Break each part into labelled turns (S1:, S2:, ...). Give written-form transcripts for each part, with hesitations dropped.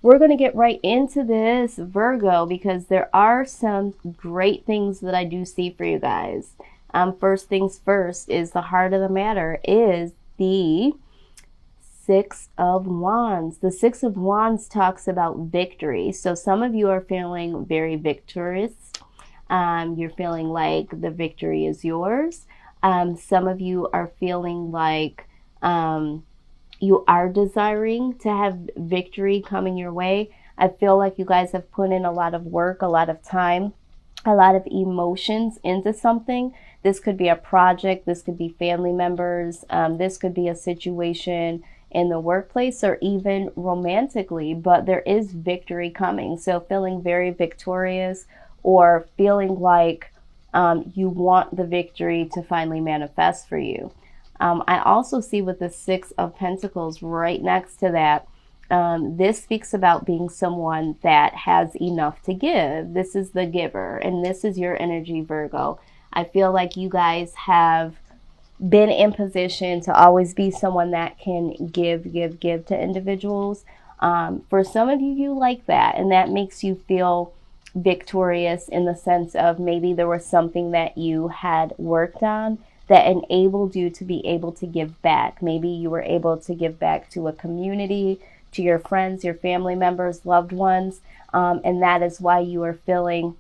S1: we're going to get right into this, Virgo, because there are some great things that I do see for you guys. First things first is the heart of the matter is the Six of Wands. The Six of Wands talks about victory. So some of you are feeling very victorious. You're feeling like the victory is yours. Some of you are feeling like you are desiring to have victory coming your way. I feel like you guys have put in a lot of work, a lot of time, a lot of emotions into something. This could be a project. This could be family members. This could be a situation in the workplace or even romantically, but there is victory coming. So feeling very victorious or feeling like you want the victory to finally manifest for you. I also see with the Six of Pentacles right next to that, this speaks about being someone that has enough to give. This is the giver, and this is your energy, Virgo. I feel like you guys have been in position to always be someone that can give to individuals. For some of you, you like that, and that makes you feel victorious in the sense of maybe there was something that you had worked on that enabled you to be able to give back. Maybe you were able to give back to a community, to your friends, your family members, loved ones, and that is why you are feeling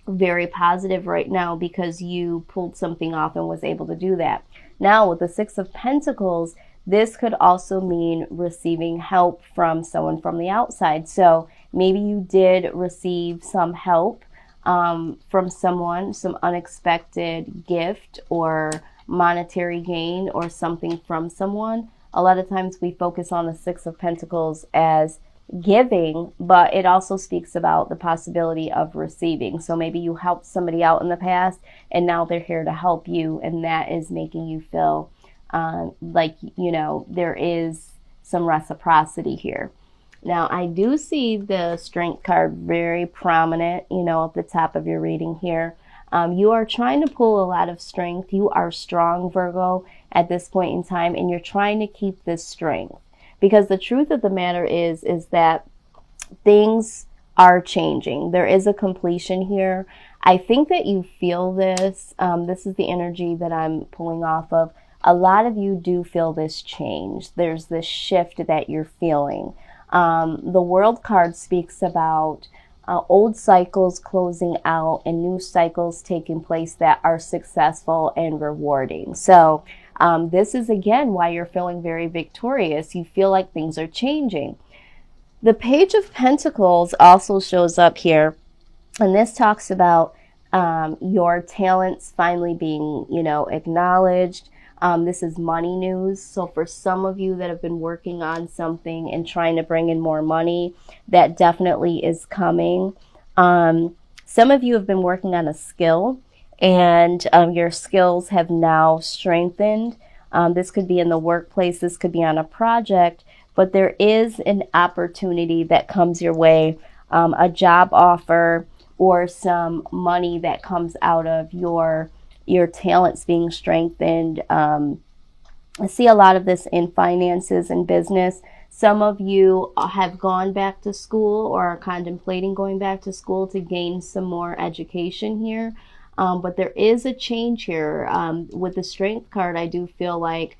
S1: very positive right now, because you pulled something off and was able to do that. Now with the Six of Pentacles, this could also mean receiving help from someone from the outside. So maybe you did receive some help from someone, some unexpected gift or monetary gain or something from someone. A lot of times we focus on the Six of Pentacles as giving, but it also speaks about the possibility of receiving. So maybe you helped somebody out in the past and now they're here to help you, and that is making you feel like, you know, there is some reciprocity here. Now, I do see the Strength card very prominent, you know, at the top of your reading here. You are trying to pull a lot of strength. You are strong, Virgo, at this point in time, and you're trying to keep this strength. Because the truth of the matter is that things are changing. There is a completion here. I think that you feel this. This is the energy that I'm pulling off of. A lot of you do feel this change. There's this shift that you're feeling. The World card speaks about old cycles closing out and new cycles taking place that are successful and rewarding. So this is again why you're feeling very victorious. You feel like things are changing. The Page of Pentacles also shows up here, and this talks about your talents finally being, you know, acknowledged. This is money news. So for some of you that have been working on something and trying to bring in more money, that definitely is coming. Some of you have been working on a skill, and your skills have now strengthened. This could be in the workplace. This could be on a project, but there is an opportunity that comes your way, a job offer or some money that comes out of your talents being strengthened. I see a lot of this in finances and business. Some of you have gone back to school or are contemplating going back to school to gain some more education here. But there is a change here. With the Strength card, I do feel like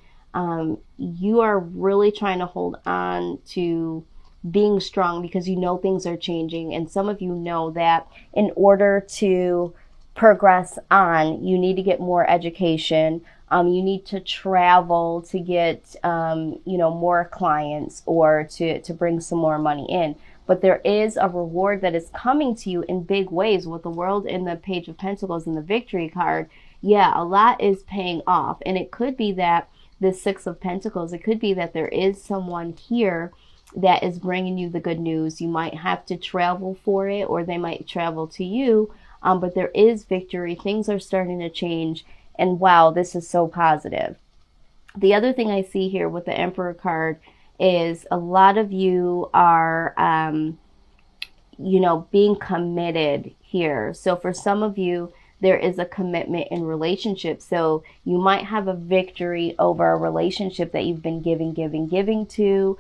S1: you are really trying to hold on to being strong because you know things are changing. And some of you know that in order to progress on, you need to get more education. You need to travel to get, you know, more clients or to bring some more money in. But there is a reward that is coming to you in big ways with the World and the Page of Pentacles and the Victory card. Yeah, a lot is paying off. And it could be that the Six of Pentacles, it could be that there is someone here that is bringing you the good news. You might have to travel for it, or they might travel to you. But there is victory. Things are starting to change. And wow, this is so positive. The other thing I see here with the Emperor card is a lot of you are, you know, being committed here. So for some of you, there is a commitment in relationships. So you might have a victory over a relationship that you've been giving to.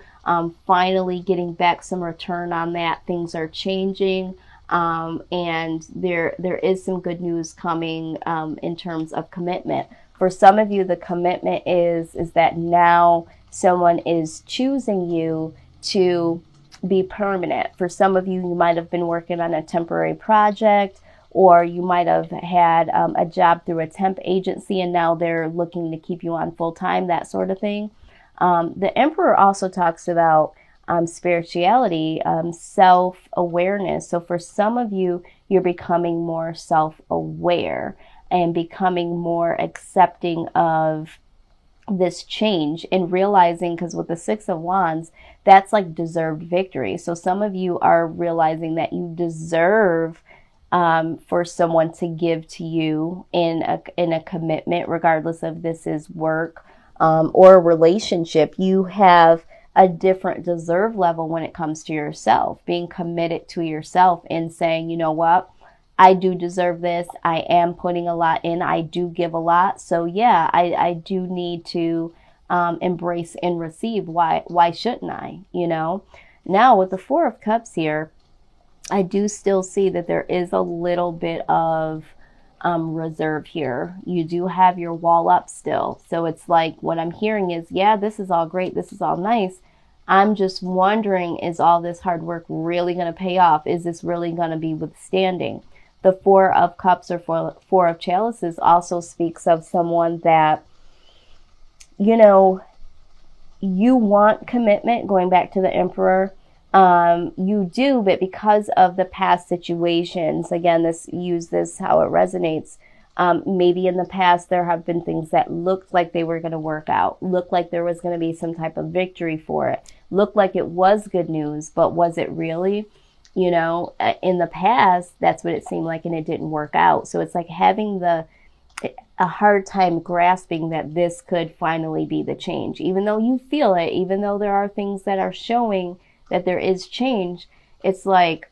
S1: finally getting back some return on that. Things are changing. And there is some good news coming in terms of commitment. For some of you, the commitment is that now someone is choosing you to be permanent. For some of you, you might have been working on a temporary project, or you might have had a job through a temp agency and now they're looking to keep you on full time, that sort of thing. The Emperor also talks about spirituality, self-awareness. So for some of you, you're becoming more self-aware and becoming more accepting of this change and realizing, because with the Six of Wands, that's like deserved victory. So some of you are realizing that you deserve for someone to give to you in a commitment, regardless of this is work or a relationship. You have a different deserve level when it comes to yourself, being committed to yourself and saying, you know what, I do deserve this. I am putting a lot in. I do give a lot. So yeah, I do need to embrace and receive. Why shouldn't I? You know, now with the Four of Cups here, I do still see that there is a little bit of reserve here. You do have your wall up still. So it's like what I'm hearing is, yeah, this is all great. This is all nice. I'm just wondering, is all this hard work really going to pay off? Is this really going to be withstanding? The Four of Cups or Four of Chalices also speaks of someone that, you know, you want commitment, going back to the Emperor. You do, but because of the past situations, again, use this how it resonates. Maybe in the past there have been things that looked like they were going to work out, looked like there was going to be some type of victory for it, looked like it was good news, but was it really? You know, in the past, that's what it seemed like, and it didn't work out. So it's like having a hard time grasping that this could finally be the change, even though you feel it, even though there are things that are showing that there is change. It's like,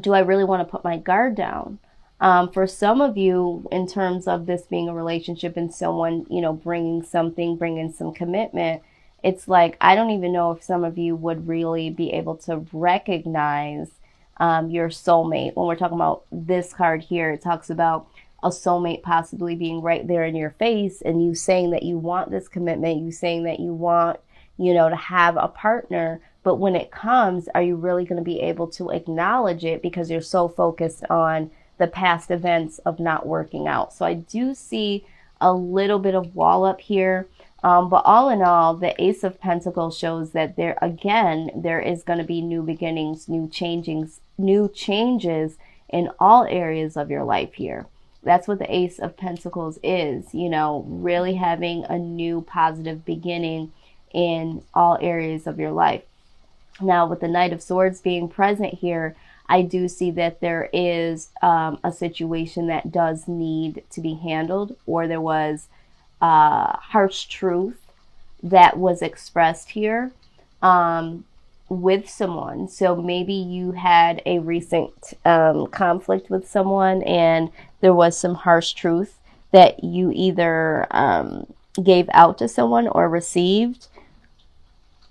S1: do I really want to put my guard down? For some of you, in terms of this being a relationship and someone, you know, bringing some commitment, it's like, I don't even know if some of you would really be able to recognize your soulmate. When we're talking about this card here, it talks about a soulmate possibly being right there in your face and you saying that you want this commitment, you saying that you want, you know, to have a partner. But when it comes, are you really going to be able to acknowledge it because you're so focused on the past events of not working out? So I do see a little bit of wall up here. But all in all, the Ace of Pentacles shows that there is going to be new beginnings, new changes in all areas of your life here. That's what the Ace of Pentacles is, you know, really having a new positive beginning in all areas of your life. Now, with the Knight of Swords being present here, I do see that there is a situation that does need to be handled, or there was harsh truth that was expressed here with someone. So maybe you had a recent conflict with someone and there was some harsh truth that you either gave out to someone or received.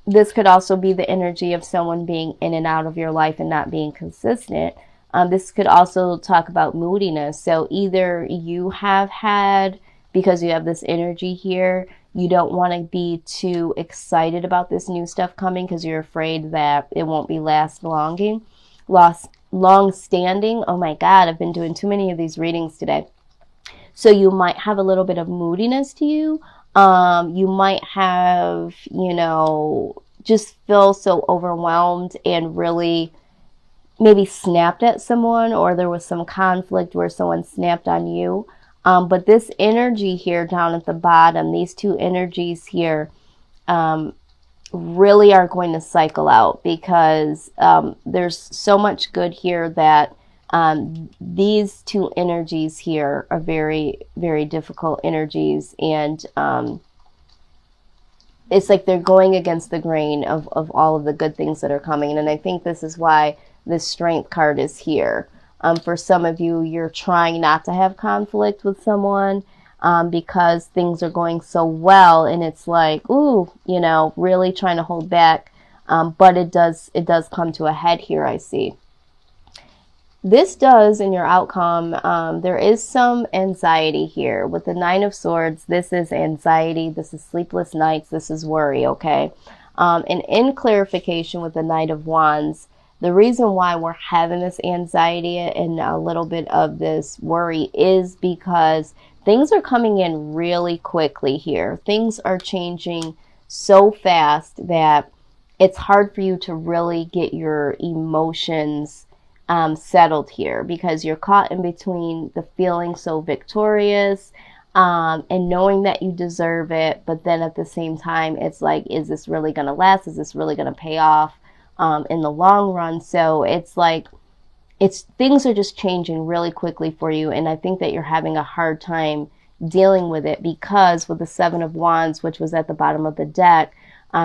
S1: This could also be the energy of someone being in and out of your life and not being consistent. This could also talk about moodiness. So either you have had, because you have this energy here, you don't want to be too excited about this new stuff coming because you're afraid that it won't be long-standing. Oh my God, I've been doing too many of these readings today. So you might have a little bit of moodiness to you. You might have, you know, just feel so overwhelmed and really maybe snapped at someone, or there was some conflict where someone snapped on you. But this energy here down at the bottom, these two energies here, really are going to cycle out because there's so much good here that these two energies here are very, very difficult energies. And it's like they're going against the grain of all of the good things that are coming. And I think this is why this Strength card is here. For some of you, you're trying not to have conflict with someone because things are going so well. And it's like, ooh, you know, really trying to hold back But it does come to a head here, I see. This does, in your outcome, there is some anxiety here. With the Nine of Swords, this is anxiety, this is sleepless nights, this is worry, okay? And in clarification with the Knight of Wands, the reason why we're having this anxiety and a little bit of this worry is because things are coming in really quickly here. Things are changing so fast that it's hard for you to really get your emotions settled here, because you're caught in between the feeling so victorious and knowing that you deserve it, but then at the same time, it's like, is this really going to last? Is this really going to pay off in the long run? So it's like, things are just changing really quickly for you, and I think that you're having a hard time dealing with it, because with the Seven of Wands, which was at the bottom of the deck,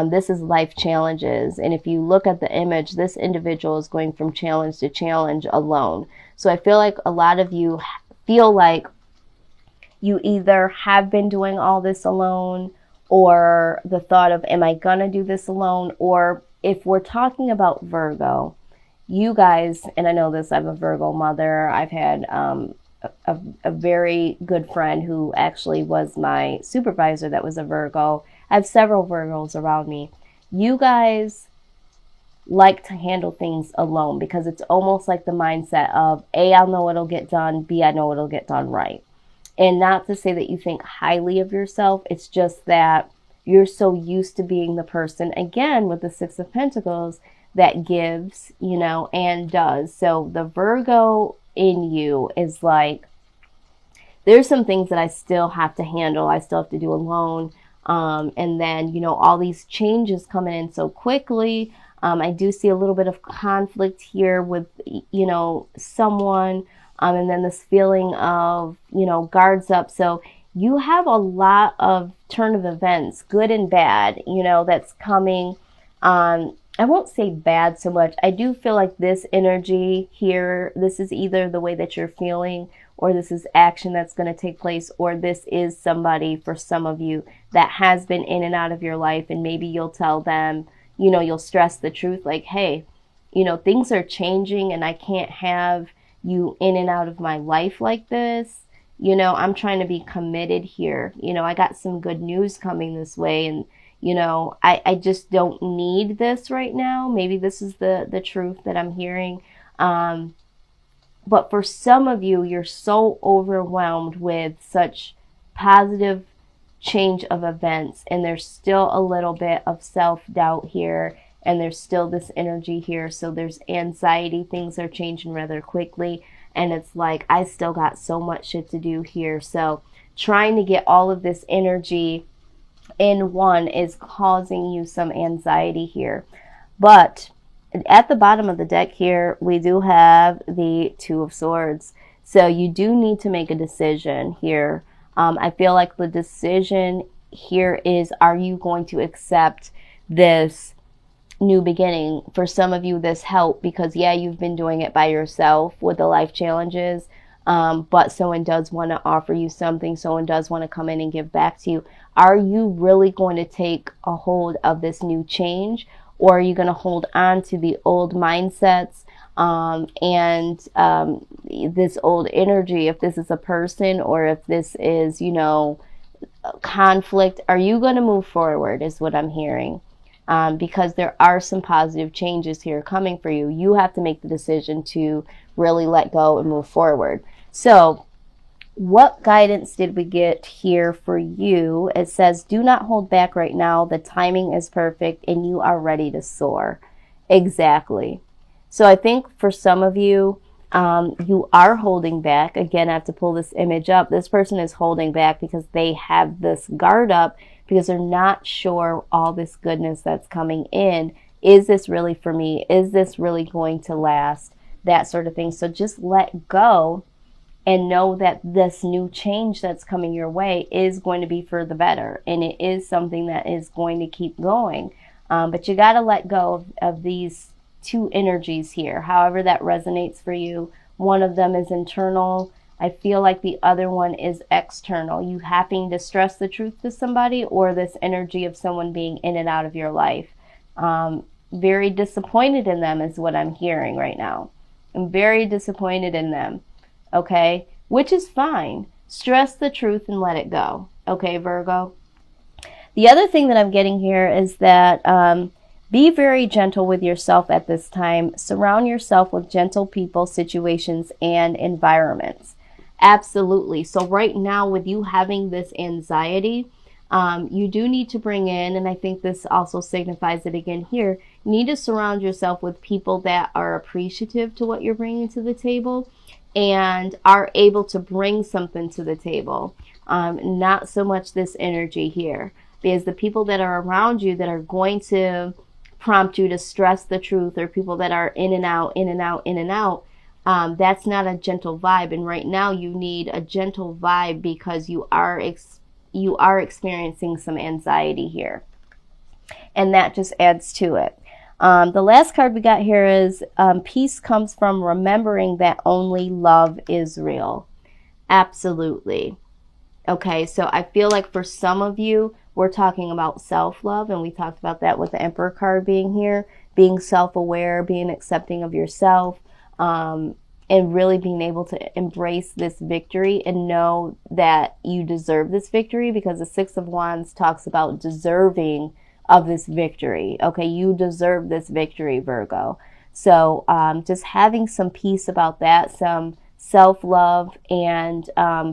S1: this is life challenges. And if you look at the image, this individual is going from challenge to challenge alone. So I feel like a lot of you feel like you either have been doing all this alone, or the thought of, am I going to do this alone? Or if we're talking about Virgo, you guys, and I know this, I'm a Virgo mother. I've had a very good friend who actually was my supervisor that was a Virgo. I have several Virgos around me. You guys like to handle things alone, because it's almost like the mindset of A, I know it'll get done, B, I know it'll get done right. And not to say that you think highly of yourself, it's just that you're so used to being the person, again, with the Six of Pentacles, that gives, you know, and does. So the Virgo in you is like, there's some things that I still have to handle, I still have to do alone. And then, you know, all these changes coming in so quickly. I do see a little bit of conflict here with, you know, someone. And then this feeling of, you know, guards up. So you have a lot of turn of events, good and bad, you know, that's coming. I won't say bad so much. I do feel like this energy here, this is either the way that you're feeling, or this is action that's going to take place, or this is somebody, for some of you, that has been in and out of your life, and maybe you'll tell them, you know, you'll stress the truth, like, hey, you know, things are changing and I can't have you in and out of my life like this. You know, I'm trying to be committed here. You know, I got some good news coming this way, and, you know, I just don't need this right now. Maybe this is the truth that I'm hearing. But for some of you, you're so overwhelmed with such positive change of events, and there's still a little bit of self-doubt here, and there's still this energy here. So there's anxiety. Things are changing rather quickly, and it's like, I still got so much shit to do here. So trying to get all of this energy in one is causing you some anxiety here. But at the bottom of the deck here, we do have the Two of Swords. So you do need to make a decision here. I feel like the decision here is, are you going to accept this new beginning? For some of you, this help, because yeah, you've been doing it by yourself with the life challenges. But someone does want to offer you something. Someone does want to come in and give back to you. Are you really going to take a hold of this new change? Or are you going to hold on to the old mindsets and this old energy? If this is a person, or if this is, you know, conflict, are you going to move forward is what I'm hearing. Because there are some positive changes here coming for you. You have to make the decision to really let go and move forward. So what guidance did we get here for you? It says, do not hold back right now. The timing is perfect and you are ready to soar. Exactly. So I think for some of you, you are holding back. Again, I have to pull this image up. This person is holding back because they have this guard up, because they're not sure all this goodness that's coming in. Is this really for me? Is this really going to last? That sort of thing. So just let go and know that this new change that's coming your way is going to be for the better. And it is something that is going to keep going. But you got to let go of these two energies here, however that resonates for you. One of them is internal. I feel like the other one is external. You having to stress the truth to somebody, or this energy of someone being in and out of your life. very disappointed in them is what I'm hearing right now. I'm very disappointed in them. Okay? Which is fine. Stress the truth and let it go. Okay, Virgo? The other thing that I'm getting here is that be very gentle with yourself at this time. Surround yourself with gentle people, situations, and environments. Absolutely. So right now, with you having this anxiety, you do need to bring in, and I think this also signifies it again here, you need to surround yourself with people that are appreciative to what you're bringing to the table and are able to bring something to the table. Not so much this energy here, because the people that are around you that are going to prompt you to stress the truth, or people that are in and out, in and out, in and out, that's not a gentle vibe. And right now you need a gentle vibe because you are experiencing some anxiety here. And that just adds to it. The last card we got here is peace comes from remembering that only love is real. Absolutely. Okay, so I feel like for some of you, we're talking about self-love, and we talked about that with the Emperor card being here, being self-aware, being accepting of yourself, and really being able to embrace this victory and know that you deserve this victory, because the Six of Wands talks about deserving of this victory. Okay, you deserve this victory, Virgo. So just having some peace about that, some self-love, and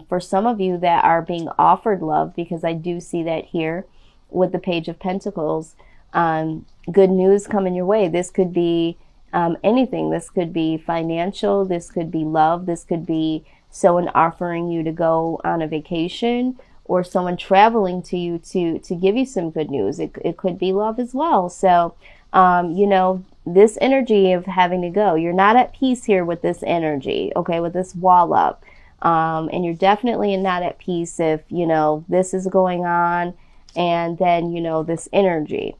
S1: for some of you that are being offered love, because I do see that here with the Page of Pentacles, good news coming your way. This could be anything. This could be financial, this could be love, this could be someone offering you to go on a vacation, or someone traveling to you to give you some good news. It could be love as well. So you know, this energy of having to go, you're not at peace here with this energy, okay, with this wall up. And you're definitely not at peace if, you know, this is going on, and then, you know, this energy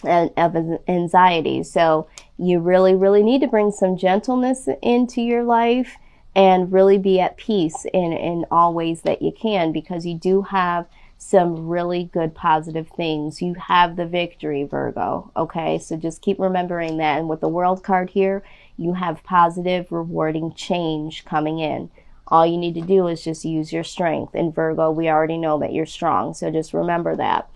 S1: of anxiety. So you really, really need to bring some gentleness into your life and really be at peace in all ways that you can, because you do have some really good positive things. You have the victory, Virgo. Okay, so just keep remembering that. And with the World card here, you have positive, rewarding change coming in. All you need to do is just use your strength. And Virgo, we already know that you're strong, so just remember that.